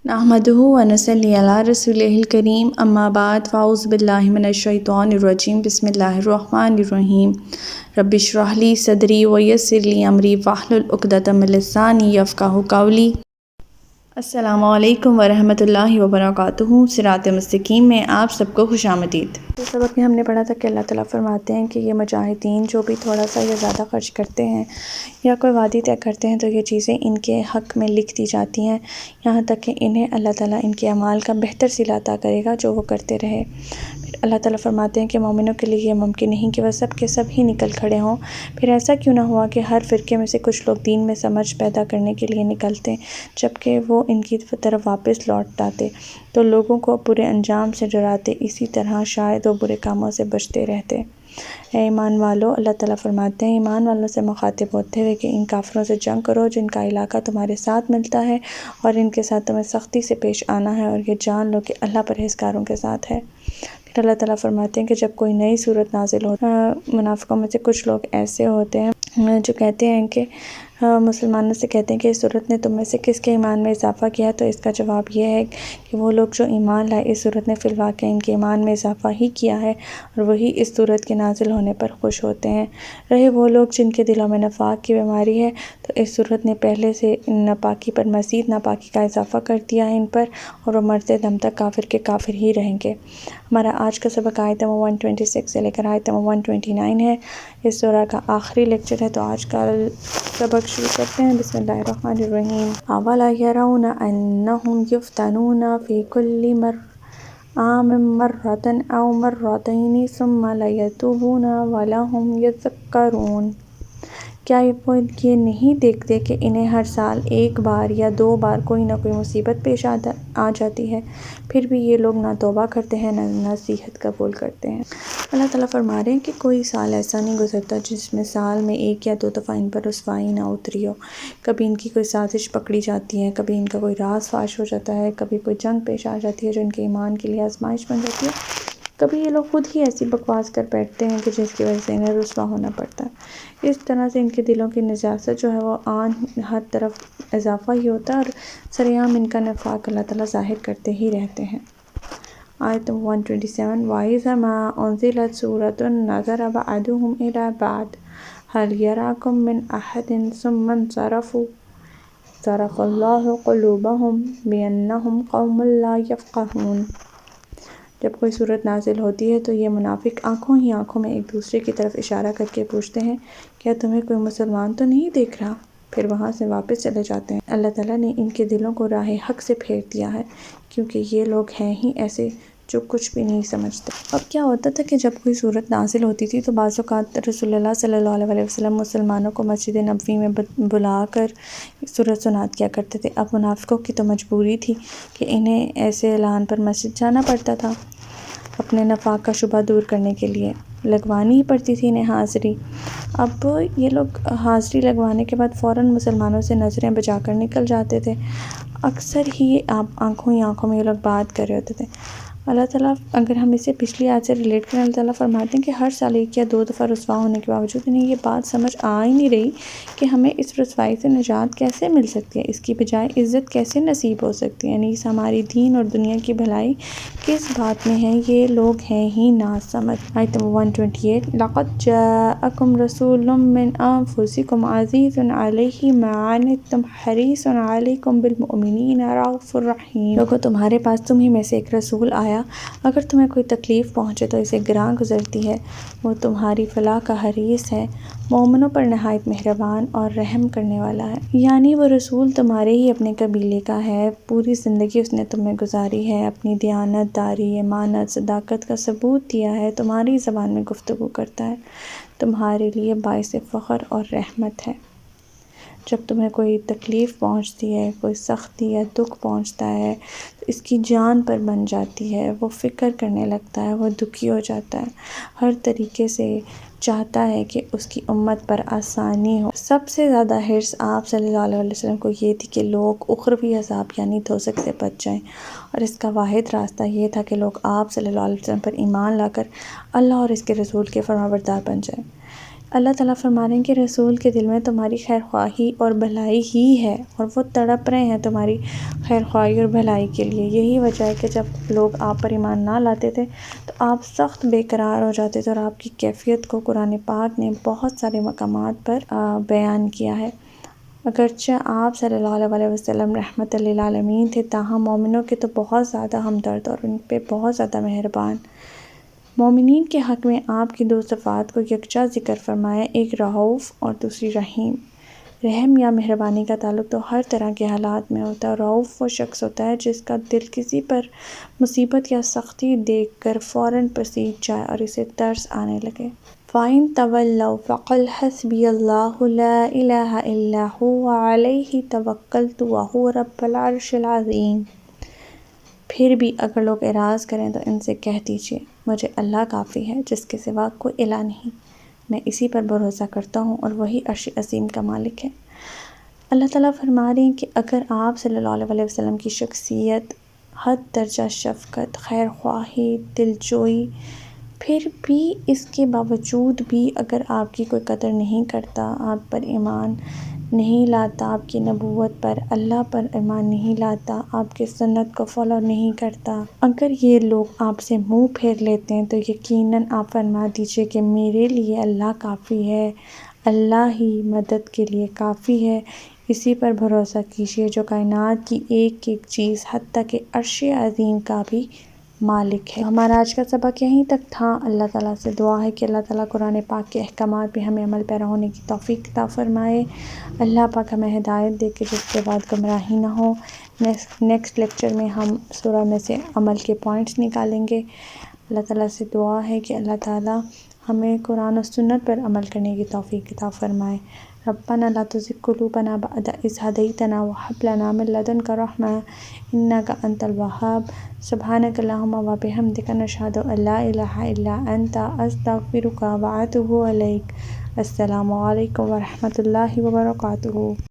नहमदुहु व नसल्ली अला रसूलिहिल करीम अम्मा बाद फ़ाऊज़ु बिल्लाहि मिनश शैतानिर रजीम बिस्मिल्लाहिर रहमानिर रहीम रब्बि इश्रह ली सदरी व यस्सिर ली अमरी वहलुल उक़दतम मिन लिसानी यफ़क़हू क़ौली। अस्सलामु अलैकुम वरहमतुल्लाहि वबरकातुहू। सिरात मुस्तकीम में आप सबको खुशामदीद। इस सबक में हमने पढ़ा था कि अल्लाह ताला फरमाते हैं कि ये मुजाहिदीन जो भी थोड़ा सा या ज़्यादा खर्च करते हैं या कोई वादी तय करते हैं तो ये चीज़ें इनके हक़ में लिख दी जाती हैं, यहाँ तक कि इन्हें अल्लाह ताला इनके अमाल का बेहतर सिला अता करेगा जो वो करते रहे। फिर अल्लाह ताला फरमाते हैं कि मोमिनों के लिए ये मुमकिन नहीं कि वह सब के सब ही निकल खड़े हों। फिर ऐसा क्यों ना हुआ कि हर फ़िरके में से कुछ लोग दीन में समझ पैदा करने के लिए निकलते जबकि वो इनकी तरफ वापस लौट आते तो लोगों को बुरे अंजाम से डराते, इसी तरह शायद वो बुरे कामों से बचते रहते। ऐ ईमान वालों, अल्लाह ताला फरमाते हैं ईमान वालों से मुखातिब होते हुए कि इन काफिरों से जंग करो जिनका इलाका तुम्हारे साथ मिलता है और इनके साथ तुम्हें सख्ती से पेश आना है और ये जान लो कि अल्लाह परहेज़गारों के साथ है। फिर अल्लाह ताला फरमाते हैं कि जब कोई नई सूरत नाजिल हो, मुनाफिकों में से कुछ लोग ऐसे होते हैं जो कहते हैं कि मुसलमानों से कहते हैं कि इस सूरत ने तुम में से किसके ईमान में इजाफ़ा किया, तो इसका जवाब यह है कि वो लोग जो ईमान लाए इस सूरत ने फ़िलवाक़या इनके ईमान में इजाफ़ा ही किया है और वही इस सूरत के नाजिल होने पर खुश होते हैं। रहे वो लोग जिनके दिलों में नफाक की बीमारी है तो इस सूरत ने पहले से नापाकी पर मज़ीद नापाकी का इजाफ़ा कर दिया है इन पर और वो मरते दम तक काफिर के काफिर ही रहेंगे। हमारा आज का सबक आयत नंबर 126 से लेकर आयत नंबर 129 है। इस सूरह का आखिरी लेक्चर है, तो आज का सबक शुरू करते हैं। बिस्मिल्लाहिर्रहमानिर्रहीम। अवला यरौना अन्नहुम युफ्तनूना फ़ी कुल्ली आमिन मर्रतन औ मर्रतैनि सुम्मा लयतूबूना व लहुम यज़क्करून। क्या वो ये नहीं देखते कि इन्हें हर साल एक बार या दो बार कोई ना कोई मुसीबत पेश आ जाती है, फिर भी ये लोग ना तौबा करते हैं ना नसीहत कबूल करते हैं। अल्लाह ताला फरमा रहे हैं कि कोई साल ऐसा नहीं गुजरता जिसमें साल में एक या दो दफ़ा इन पर रुसवाई ना उतरी हो। कभी इनकी कोई साजिश पकड़ी जाती है, कभी इनका कोई राज फाश हो जाता है, कभी कोई जंग पेश आ जाती है जो इनके ईमान के लिए आजमाइश बन जाती है, कभी ये लोग खुद ही ऐसी बकवास कर बैठते हैं कि जिसकी वजह से इन्हें रुसवा होना पड़ता है। इस तरह से इनके दिलों की नजासत जो है वो आन हर तरफ इजाफ़ा ही होता है और सरेआम इनका नफाक अल्लाह ताला ज़ाहिर करते ही रहते हैं। आयत 127 वाइज़ा मा उन्ज़िलत सूरतुन नज़र बअदुहुम इला बअद हल यराकुम मिन अहदिन सुम्मा इंसरफू सरफ़ल्लाहु क़ुलूबहुम बिअन्नहुम क़ौमुन ला यफ़क़हून। जब कोई सूरत नाजिल होती है तो ये मुनाफिक आंखों ही आंखों में एक दूसरे की तरफ इशारा करके पूछते हैं, क्या तुम्हें कोई मुसलमान तो नहीं देख रहा? फिर वहाँ से वापस चले जाते हैं। अल्लाह ताला ने इनके दिलों को राह हक से फेर दिया है क्योंकि ये लोग हैं ही ऐसे जो कुछ भी नहीं समझते। अब क्या होता था कि जब कोई सूरत नाजिल होती थी तो बाज़ औक़ात रसूलुल्लाह सल्लल्लाहु अलैहि वसल्लम मुसलमानों को मस्जिद नबवी में बुलाकर सूरत सुनात किया करते थे। अब मुनाफिकों की तो मजबूरी थी कि इन्हें ऐसे ऐलान पर मस्जिद जाना पड़ता था, अपने नफाक का शुबा दूर करने के लिए लगवानी ही पड़ती थी इन्हें हाज़िरी। अब ये लोग हाज़िरी लगवाने के बाद फ़ौरन मुसलमानों से नज़रें बचाकर निकल जाते थे। अक्सर ही आप आंखों ही आंखों में ये लोग बात कर रहे होते थे। अल्लाह ताला, अगर हम इसे पिछली आयत से रिलेट करें, अल्लाह ताला फरमाते हैं कि हर साल एक या दो दफ़ा रुसवा होने के बावजूद इन्हें ये बात समझ आ ही नहीं रही कि हमें इस रुसवाई से निजात कैसे मिल सकती है, इसकी बजाय इज़्ज़त कैसे नसीब हो सकती है, यानी इस हमारी दीन और दुनिया की भलाई किस बात में है, ये लोग हैं ही ना समझ। आयत 128 लक़द जाअकुम रसूलुम मिन अनफुसिकुम अज़ीज़ुन अलैहि मा अनित्तुम हरीसुन अलैकुम बिलमुमिनीना रऊफ़ुर रहीम। लोगों, तुम्हारे पास तुम ही में से एक रसूल आया, अगर तुम्हें कोई तकलीफ़ पहुँचे तो इसे गिरां गुजरती है, वो तुम्हारी फलाह का हरीस है, मोमिनों पर नहायत मेहरबान और रहम करने वाला है। यानी वो रसूल तुम्हारे ही अपने कबीले का है, पूरी ज़िंदगी उसने तुम्हें गुजारी है, अपनी दियानतदारी, अमानत, सदाकत का सबूत दिया है, तुम्हारी ज़बान में गुफ्तगू करता है, तुम्हारे लिए बाइस फ़ख्र और रहमत है। जब तुम्हें कोई तकलीफ़ पहुँचती है, कोई सख्ती या दुख पहुँचता है तो इसकी जान पर बन जाती है, वो फ़िक्र करने लगता है, वो दुखी हो जाता है, हर तरीके से चाहता है कि उसकी उम्मत पर आसानी हो। सबसे ज़्यादा हिर्स आप सल्लल्लाहु अलैहि वसल्लम को ये थी कि लोग उख़रवी अज़ाब यानी दोज़ख से बच जाएं, और इसका वाहिद रास्ता ये था कि लोग आप सल्लल्लाहु अलैहि वसल्लम पर ईमान लाकर अल्लाह और इसके रसूल के फरमाबरदार बन जाएं। اللہ تعالیٰ فرما رہے ہیں کہ رسول کے دل میں تمہاری خیر خواہی اور بھلائی ہی ہے، اور وہ تڑپ رہے ہیں تمہاری خیر خواہی اور بھلائی کے لیے۔ یہی وجہ ہے کہ جب لوگ آپ پر ایمان نہ لاتے تھے تو آپ سخت بے قرار ہو جاتے تھے، اور آپ کی کیفیت کو قرآن پاک نے بہت سارے مقامات پر بیان کیا ہے۔ اگرچہ آپ صلی اللہ علیہ وسلم رحمت للعالمین تھے، تاہم مومنوں کے تو بہت زیادہ ہمدرد اور ان پہ بہت زیادہ مہربان۔ مومنین کے حق میں آپ کی دو صفات کو یکجا ذکر فرمایا، ایک رؤوف اور دوسری رحیم۔ رحم یا مہربانی کا تعلق تو ہر طرح کے حالات میں ہوتا ہے۔ رؤوف وہ شخص ہوتا ہے جس کا دل کسی پر مصیبت یا سختی دیکھ کر فوراً پسیج جائے اور اسے ترس آنے لگے۔ فَإِن تَوَلَّوْا فَقُلْ حَسْبِيَ اللَّهُ لَا إِلَٰهَ إِلَّا هُوَ عَلَيْهِ تَوَكَّلْتُ وَهُوَ رَبُّ الْعَرْشِ الْعَظِيمِ۔ پھر بھی اگر لوگ اعراض کریں تو ان سے کہہ دیجیے، مجھے اللہ کافی ہے جس کے سوا کوئی الہ نہیں، میں اسی پر بھروسہ کرتا ہوں اور وہی عرش عظیم کا مالک ہے۔ اللہ تعالیٰ فرما رہے ہیں کہ اگر آپ صلی اللہ علیہ وسلم کی شخصیت، حد درجہ شفقت، خیر خواہی، دلجوئی، پھر بھی اس کے باوجود بھی اگر آپ کی کوئی قدر نہیں کرتا، آپ پر ایمان نہیں لاتا، آپ کی نبوت پر، اللہ پر ایمان نہیں لاتا، آپ کی سنت کو فالو نہیں کرتا، اگر یہ لوگ آپ سے منہ پھیر لیتے ہیں تو یقیناً آپ فرما دیجئے کہ میرے لیے اللہ کافی ہے، اللہ ہی مدد کے لیے کافی ہے، اسی پر بھروسہ کیجئے جو کائنات کی ایک ایک چیز حتیٰ کہ عرش عظیم کا بھی مالک ہے۔ ہمارا آج کا سبق یہیں تک تھا۔ اللہ تعالیٰ سے دعا ہے کہ اللہ تعالیٰ قرآن پاک کے احکامات پہ ہمیں عمل پیرا ہونے کی توفیق عطا فرمائے۔ اللہ پاک ہمیں ہدایت دے کہ جس کے بعد گمراہی نہ ہو۔ نیکسٹ لیکچر میں ہم سورہ میں سے عمل کے پوائنٹس نکالیں گے۔ اللہ تعالیٰ سے دعا ہے کہ اللہ تعالیٰ ہمیں قرآن و سنت پر عمل کرنے کی توفیق عطا فرمائے۔ ربنا لا تزغ قلوبنا بعد إذ هديتنا وهب لنا من لدنك رحمة إنك أنت الوهاب سبحانك اللهم وبحمدك نشهد أن لا إله إلا أنت أستغفرك وأتوب إليك۔ السلام علیکم ورحمۃ اللہ وبرکاتہ۔